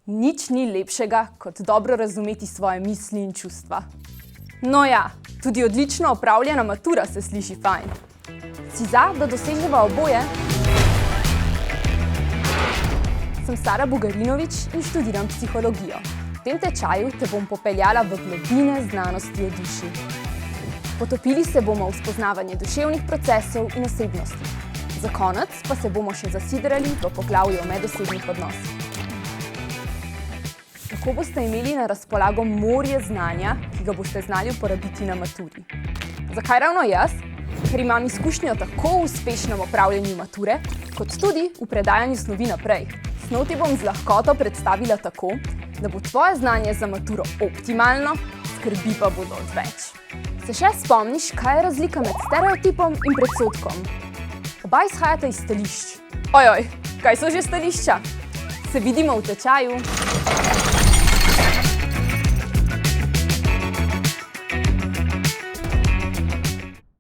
Nič ni lepšega, kot dobro razumeti svoje misli in čustva. No ja, tudi odlično opravljena matura se sliši fajn. Si za, da doseževa oboje? Sem Sara Bugarinovič in študiram psihologijo. V tem tečaju te bom popeljala v globine znanosti o duši. Potopili se bomo v spoznavanje duševnih procesov in osebnosti. Za konec pa se bomo še zasidrali v poglavju o medosebnih odnosih. Tako boste imeli na razpolago morje znanja, ki ga boste znali uporabiti na maturi. Zakaj ravno jaz? Ker imam izkušnjo tako v uspešnem opravljanju mature, kot tudi v predajanju snovi naprej. Snov ti bom z lahkoto predstavila tako, da bo tvoje znanje za maturo optimalno, skrbi pa bodo odveč. Se še spomniš, kaj je razlika med stereotipom in predsodkom? Oba izhajata iz stališč. Ojoj, kaj so že stališča? Se vidimo v tečaju.